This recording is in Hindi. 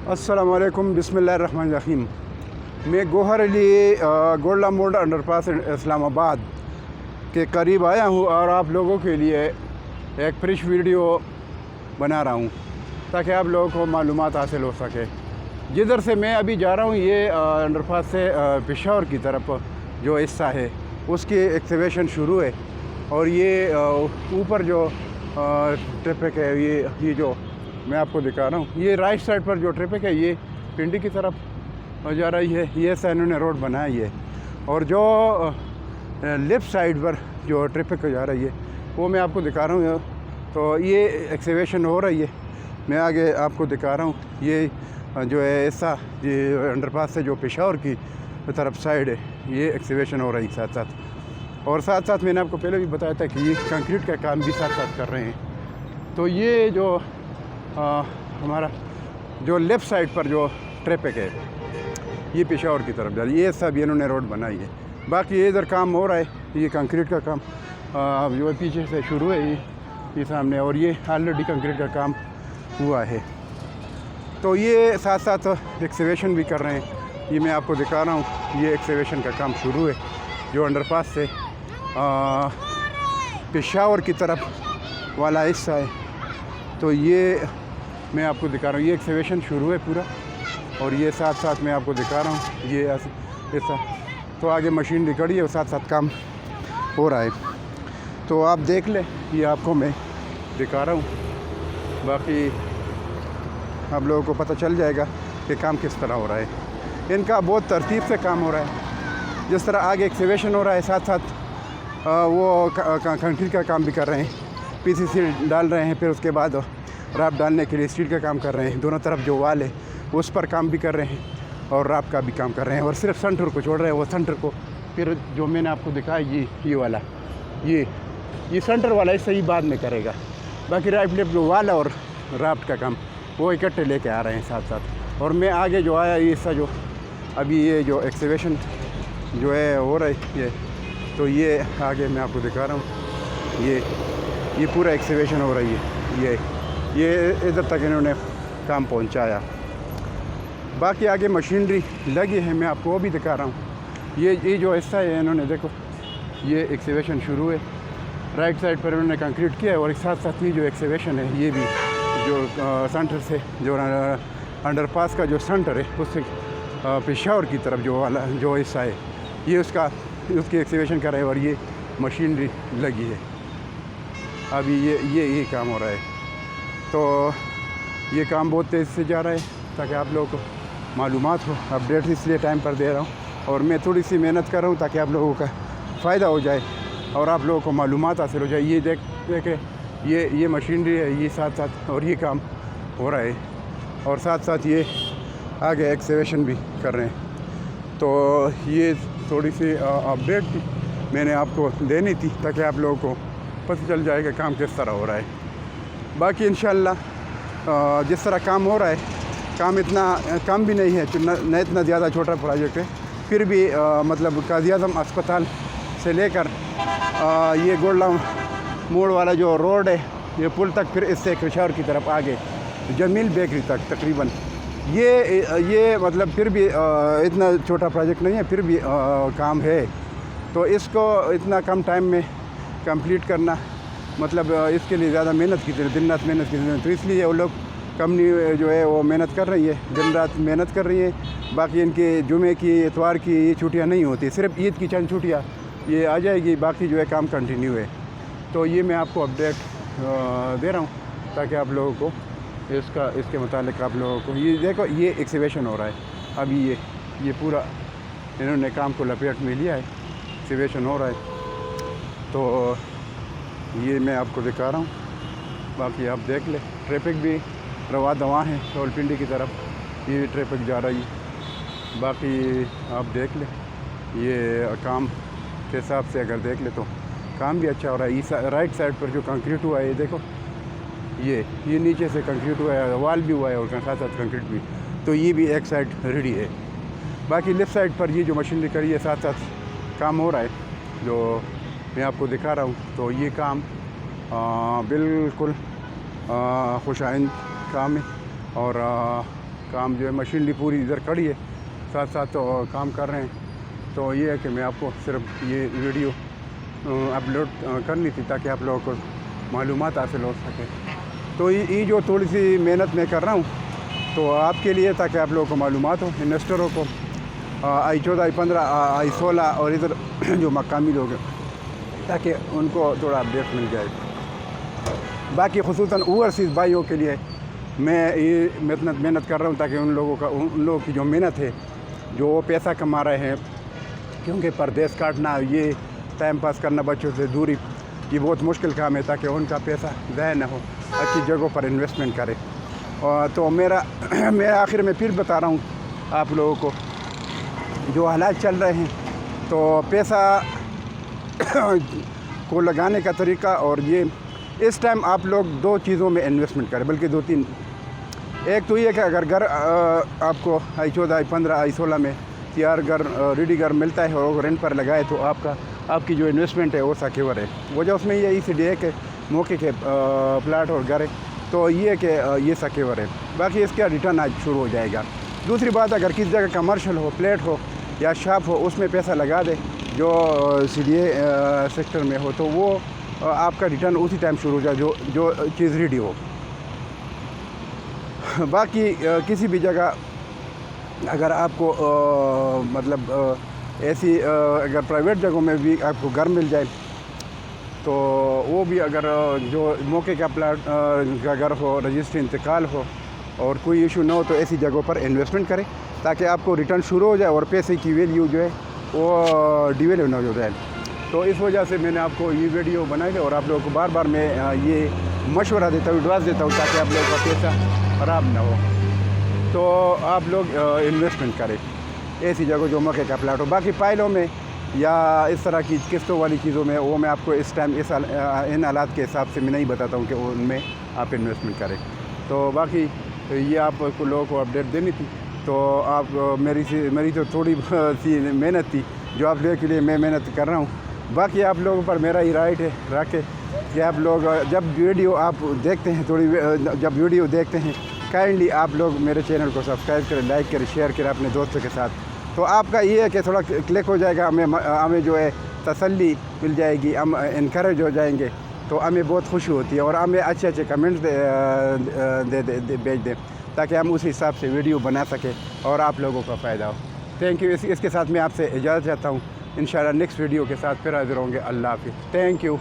अस्सलाम वालेकुम, बिस्मिल्लाहिर्रहमानिर्रहीम। मैं गौहर अली गोल्डा मोड़ अंडरपास इस्लामाबाद के करीब आया हूँ और आप लोगों के लिए एक फ्रेश वीडियो बना रहा हूँ ताकि आप लोगों को मालूमात हासिल हो सके। जिधर से मैं अभी जा रहा हूँ ये अंडरपास से पेशावर की तरफ जो हिस्सा है उसकी एक्सकवेशन शुरू है। और ये ऊपर जो ट्रैफिक है ये जो मैं आपको दिखा रहा हूँ, ये राइट साइड पर जो ट्रैफिक है ये पिंडी की तरफ जा रही है। ये ऐसा इन्होंने रोड बनाई है। और जो लेफ़्ट साइड पर जो ट्रैफिक जा रही है वो मैं आपको दिखा रहा हूँ। तो ये एक्सकवेशन हो रही है, मैं आगे आपको दिखा रहा हूँ। ये जो है ऐसा ये अंडरपास से जो पेशावर की तरफ साइड है ये एक्सकवेशन हो रही है साथ साथ। और साथ साथ मैंने आपको पहले भी बताया था कि ये कंक्रीट का काम भी साथ साथ कर रहे हैं। तो ये जो हमारा जो लेफ़्ट साइड पर जो ट्रैफिक है ये पेशावर की तरफ जा रही है। ये सब इन्होंने रोड बनाई है। बाकी ये इधर काम हो रहा है, ये कंक्रीट का काम जो पीछे से शुरू है ये सामने, और ये ऑलरेडी कंक्रीट का काम हुआ है। तो ये साथ साथ एक्सकवेशन भी कर रहे हैं। ये मैं आपको दिखा रहा हूँ, ये एक्सकवेशन का काम शुरू है जो अंडरपास से पेशावर की तरफ वाला हिस्सा है। तो ये मैं आपको दिखा रहा हूँ, ये एक्सकवेशन शुरू है पूरा। और ये साथ साथ मैं आपको दिखा रहा हूँ ये ऐसा। तो आगे मशीनरी खड़ी है और साथ साथ काम हो रहा है। तो आप देख लें, ये आपको मैं दिखा रहा हूँ। बाकी आप लोगों को पता चल जाएगा कि काम किस तरह हो रहा है। इनका बहुत तरतीब से काम हो रहा है। जिस तरह आगे एक्सकवेशन हो रहा है साथ साथ वो कंक्रीट का काम भी कर रहे हैं, पीसीसी डाल रहे हैं, फिर उसके बाद राप डालने के लिए स्टील का काम कर रहे हैं। दोनों तरफ जो वाल है उस पर काम भी कर रहे हैं और राप का भी काम कर रहे हैं। और सिर्फ सेंटर को छोड़ रहे हैं। वो सेंटर को फिर जो मैंने आपको दिखाया ये वाला ये सेंटर वाला इससे ही बाद में करेगा। बाकी राइट लेफ्ट जो वाल और राफ्ट का काम वो इकट्ठे लेके आ रहे हैं साथ साथ। और मैं आगे जो आया ये हिस्सा जो अभी ये जो एक्सकवेशन जो है हो रहा है ये, तो ये आगे मैं आपको दिखा रहा हूँ। ये पूरा एक्सकवेशन हो रही है। ये इधर तक इन्होंने काम पहुँचाया। बाकी आगे मशीनरी लगी है, मैं आपको वो भी दिखा रहा हूँ। ये जो हिस्सा है इन्होंने देखो, ये एक्सकवेशन शुरू है। राइट साइड पर इन्होंने कंक्रीट किया है और साथ साथ ये जो एक्सकवेशन है ये भी जो सेंटर से जो अंडरपास का जो सेंटर है उससे पेशावर की तरफ जो वाला जो हिस्सा है ये उसकी एक्सकवेशन कर रहे हैं। और ये मशीनरी लगी है अभी ये काम हो रहा है। तो ये काम बहुत तेज़ से जा रहा है ताकि आप लोगों को मालूमात हो। अपडेट इसलिए टाइम पर दे रहा हूँ और मैं थोड़ी सी मेहनत कर रहा हूँ ताकि आप लोगों का फ़ायदा हो जाए और आप लोगों को मालूमात हासिल हो जाए। ये देखे ये मशीनरी है ये साथ साथ, और ये काम हो रहा है। और साथ साथ ये आगे एक्सकवेशन भी कर रहे हैं। तो ये थोड़ी सी अपडेट थी मैंने आपको देनी थी ताकि आप लोगों को पता चल जाएगा काम किस तरह हो रहा है। बाकी इंशाल्लाह जिस तरह काम हो रहा है, काम इतना कम भी नहीं है, न इतना ज़्यादा छोटा प्रोजेक्ट है, फिर भी मतलब काज़ी आज़म अस्पताल से लेकर ये गोल्डा मोड़ वाला जो रोड है ये पुल तक, फिर इससे पेशावर की तरफ आगे जमील बेकरी तक तकरीबन ये मतलब फिर भी इतना छोटा प्रोजेक्ट नहीं है, फिर भी काम है। तो इसको इतना कम टाइम में कंप्लीट करना मतलब इसके लिए ज़्यादा मेहनत की दिन रात मेहनत की जरूरत। तो इसलिए वो लोग कंपनी जो है वो मेहनत कर रही है, दिन रात मेहनत कर रही है। बाकी इनके जुमे की इतवार की ये छुट्टियाँ नहीं होती, सिर्फ ईद की चंद छुट्टियाँ ये आ जाएगी, बाकी जो है काम कंटिन्यू है। तो ये मैं आपको अपडेट दे रहा हूँ ताकि आप लोगों को इसके मुतालिक आप लोगों को ये देखो ये एक्सकवेशन हो रहा है अभी ये पूरा इन्होंने काम को लपेट में लिया है, एक्सकवेशन हो रहा है। तो ये मैं आपको दिखा रहा हूँ। बाकी आप देख ले, ट्रैफिक भी रवा दवा है रावलपिंडी की तरफ, ये ट्रैफिक जा रही है। बाकी आप देख ले, ये काम के हिसाब से अगर देख ले तो काम भी अच्छा हो रहा है। राइट साइड पर जो कंक्रीट हुआ है ये देखो, ये नीचे से कंक्रीट हुआ है, वाल भी हुआ है और साथ साथ कंक्रीट भी। तो ये भी एक साइड रेडी है। बाकी लेफ़्ट साइड पर ये जो मशीनरी करी है साथ साथ काम हो रहा है जो मैं आपको दिखा रहा हूँ। तो ये काम बिल्कुल खुशाइंद काम है और काम जो है मशीनरी पूरी इधर खड़ी है, साथ साथ तो काम कर रहे हैं। तो ये है कि मैं आपको सिर्फ ये वीडियो अपलोड करनी थी ताकि आप लोगों को मालूमात हासिल हो सके। तो ये जो थोड़ी सी मेहनत मैं कर रहा हूँ तो आपके लिए, ताकि आप लोगों को मालूमात हो, इन्वेस्टरों को I14, I15, I16 और इधर जो मकामी लोग हैं, ताकि उनको थोड़ा अपडेट मिल जाए। बाकी खुसूसन ओवरसीज़ भाइयों के लिए मैं ये मेहनत कर रहा हूँ ताकि उन लोगों की जो मेहनत है, जो पैसा कमा रहे हैं, क्योंकि परदेश काटना, ये टाइम पास करना, बच्चों से दूरी, ये बहुत मुश्किल काम है, ताकि उनका पैसा ज़ाया ना हो, अच्छी जगहों पर इन्वेस्टमेंट करें। और तो मैं आखिर में फिर बता रहा हूँ आप लोगों को, जो हालात चल रहे हैं, तो पैसा को लगाने का तरीका, और ये इस टाइम आप लोग 2 चीज़ों में इन्वेस्टमेंट करें, बल्कि 2-3। एक तो ये कि अगर घर आपको I14, I15, I16 में तैयार घर, रेडी घर मिलता है और रेंट पर लगाए, तो आपकी जो इन्वेस्टमेंट है वो सिक्योर है। वजह उसमें ये इसलिए है कि मौके के प्लाट और घर है, तो ये कि ये सिक्योर है। बाकी इसका रिटर्न आज शुरू हो जाएगा। दूसरी बात, अगर किसी जगह कमर्शियल हो, फ्लैट हो या शॉप हो, उसमें पैसा लगा दे जो CDA सेक्टर में हो, तो वो आपका रिटर्न उसी टाइम शुरू हो जाए जो चीज़ रेडी हो। बाकी किसी भी जगह अगर आपको मतलब ऐसी अगर प्राइवेट जगहों में भी आपको घर मिल जाए, तो वो भी अगर जो मौके का प्लाट का घर हो, रजिस्ट्री इंतकाल हो और कोई इशू ना हो, तो ऐसी जगहों पर इन्वेस्टमेंट करें ताकि आपको रिटर्न शुरू हो जाए और पैसे की वैल्यू जो है वो डिवेल्प ना हो जाए। तो इस वजह से मैंने आपको ये वीडियो बनाई है और आप लोगों को बार बार मैं ये मशवरा देता हूँ, एडवाइस देता हूँ, ताकि आप लोगों का पैसा ख़राब ना हो। तो आप लोग इन्वेस्टमेंट करें ऐसी जगह जो मौके का प्लाट हो। बाकी पाइलों में या इस तरह की किस्तों वाली चीज़ों में, वो मैं आपको इस टाइम इन हालात के हिसाब से मैं नहीं बताता हूँ कि उनमें आप इन्वेस्टमेंट करें। तो बाकी ये आप लोगों को अपडेट देनी थी। तो आप मेरी तो थोड़ी सी मेहनत थी जो आप लोगों के लिए मैं मेहनत कर रहा हूँ। बाकी आप लोगों पर मेरा ही राइट है रखे कि आप लोग जब वीडियो आप देखते हैं, जब वीडियो देखते हैं, काइंडली आप लोग मेरे चैनल को सब्सक्राइब करें, लाइक करें, शेयर करें अपने दोस्तों के साथ। तो आपका ये है कि थोड़ा क्लिक हो जाएगा, हमें जो है तसल्ली मिल जाएगी, हम इनकरेज हो जाएंगे, तो हमें बहुत खुशी होती है। और हमें अच्छे कमेंट्स भेज दें ताकि हम उस हिसाब से वीडियो बना सकें और आप लोगों का फ़ायदा हो। Thank you. इसके साथ मैं आपसे इजाज़त चाहता हूँ। इंशाल्लाह नेक्स्ट वीडियो के साथ फिर हाज़िर होंगे। अल्लाह हाफ़िज़। Thank you.